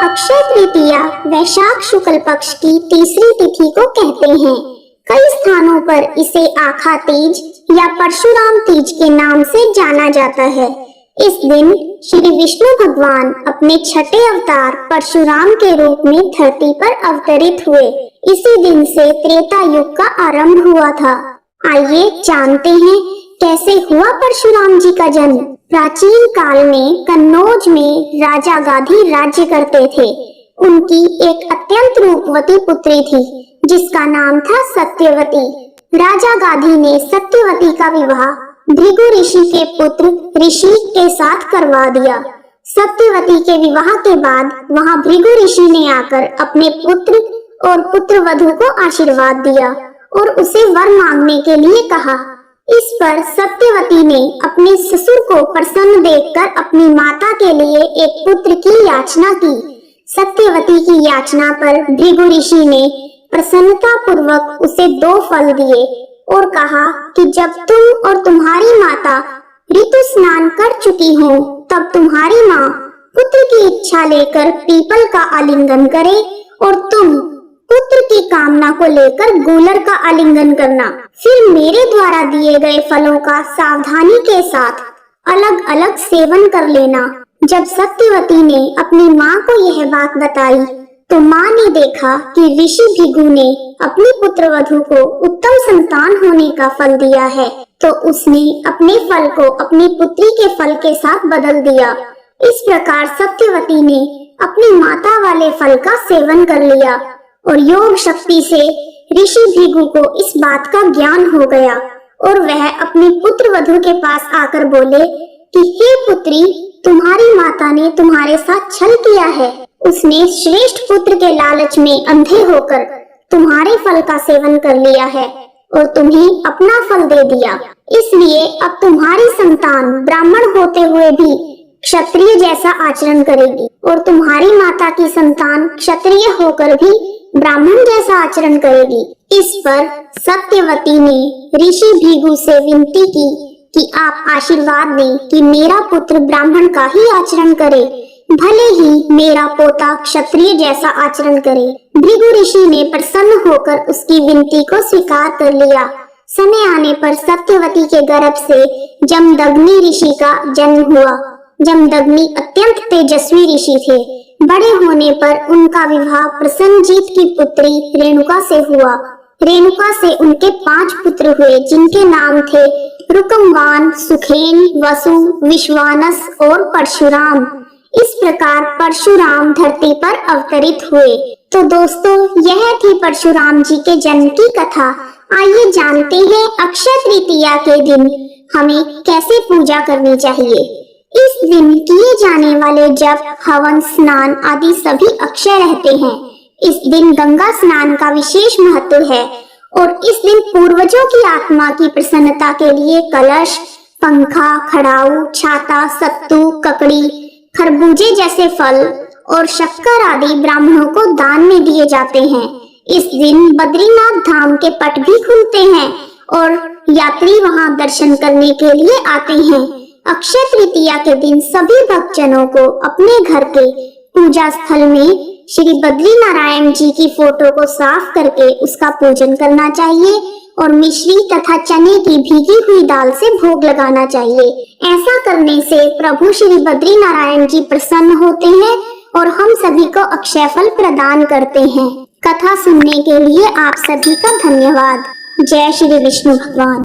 अक्षय तृतीया वैशाख शुक्ल पक्ष की तीसरी तिथि को कहते हैं। कई स्थानों पर इसे आखा तीज या परशुराम तीज के नाम से जाना जाता है। इस दिन श्री विष्णु भगवान अपने छठे अवतार परशुराम के रूप में धरती पर अवतरित हुए। इसी दिन से त्रेता युग का आरंभ हुआ था। आइए जानते हैं कैसे हुआ परशुराम जी का जन्म। प्राचीन काल में कन्नौज में राजा गाधी राज्य करते थे। उनकी एक अत्यंत रूपवती पुत्री थी जिसका नाम था सत्यवती। राजा गाधी ने सत्यवती का विवाह भृगु ऋषि के पुत्र ऋषि के साथ करवा दिया। सत्यवती के विवाह के बाद वहां भृगु ऋषि ने आकर अपने पुत्र और पुत्रवधू को आशीर्वाद दिया और उसे वर मांगने के लिए कहा। इस पर सत्यवती ने अपने ससुर को प्रसन्न देखकर अपनी माता के लिए एक पुत्र की याचना की। सत्यवती की याचना पर भृगु ऋषि ने प्रसन्नता पूर्वक उसे 2 फल दिए और कहा कि जब तुम और तुम्हारी माता ऋतु स्नान कर चुकी हो तब तुम्हारी माँ पुत्र की इच्छा लेकर पीपल का आलिंगन करे और तुम पुत्र की कामना को लेकर गूलर का आलिंगन करना। फिर मेरे द्वारा दिए गए फलों का सावधानी के साथ अलग अलग सेवन कर लेना। जब सत्यवती ने अपनी माँ को यह बात बताई तो माँ ने देखा कि ऋषि भृगु ने अपनी पुत्रवधू को उत्तम संतान होने का फल दिया है, तो उसने अपने फल को अपनी पुत्री के फल के साथ बदल दिया। इस प्रकार सत्यवती ने अपनी माता वाले फल का सेवन कर लिया और योग शक्ति से ऋषि भृगु को इस बात का ज्ञान हो गया और वह अपनी पुत्रवधू के पास आकर बोले कि हे पुत्री, तुम्हारी माता ने तुम्हारे साथ छल किया है। उसने श्रेष्ठ पुत्र के लालच में अंधे होकर तुम्हारे फल का सेवन कर लिया है और तुम्हें अपना फल दे दिया। इसलिए अब तुम्हारी संतान ब्राह्मण होते हुए भी क्षत्रिय जैसा आचरण करेगी और तुम्हारी माता की संतान क्षत्रिय होकर भी ब्राह्मण जैसा आचरण करेगी। इस पर सत्यवती ने ऋषि भृगु से विनती की कि आप आशीर्वाद दें कि मेरा पुत्र ब्राह्मण का ही आचरण करे, भले ही मेरा पोता क्षत्रिय जैसा आचरण करे। भृगु ऋषि ने प्रसन्न होकर उसकी विनती को स्वीकार कर लिया। समय आने पर सत्यवती के गर्भ से जमदग्नि ऋषि का जन्म हुआ। जमदग्नि अत्यंत तेजस्वी ऋषि थे। बड़े होने पर उनका विवाह प्रसन्नजीत की पुत्री रेणुका से हुआ। रेणुका से उनके 5 पुत्र हुए जिनके नाम थे रुकमवान, सुखेन, वसु, विश्वानस और परशुराम। इस प्रकार परशुराम धरती पर अवतरित हुए। तो दोस्तों, यह थी परशुराम जी के जन्म की कथा। आइए जानते हैं अक्षय तृतीया के दिन हमें कैसे पूजा करनी चाहिए। इस दिन किए जाने वाले जप, हवन, स्नान आदि सभी अक्षय रहते हैं। इस दिन गंगा स्नान का विशेष महत्व है और इस दिन पूर्वजों की आत्मा की प्रसन्नता के लिए कलश, पंखा, खड़ाऊ, छाता, सत्तू, ककड़ी, खरबूजे जैसे फल और शक्कर आदि ब्राह्मणों को दान में दिए जाते हैं। इस दिन बद्रीनाथ धाम के पट भी खुलते हैं और यात्री वहां दर्शन करने के लिए आते हैं। अक्षय तृतीया के दिन सभी भक्तजनों को अपने घर के पूजा स्थल में श्री बद्रीनारायण जी की फोटो को साफ करके उसका पूजन करना चाहिए और मिश्री तथा चने की भीगी हुई दाल से भोग लगाना चाहिए। ऐसा करने से प्रभु श्री बद्रीनारायण जी प्रसन्न होते हैं और हम सभी को अक्षय फल प्रदान करते हैं। कथा सुनने के लिए आप सभी का धन्यवाद। जय श्री विष्णु भगवान।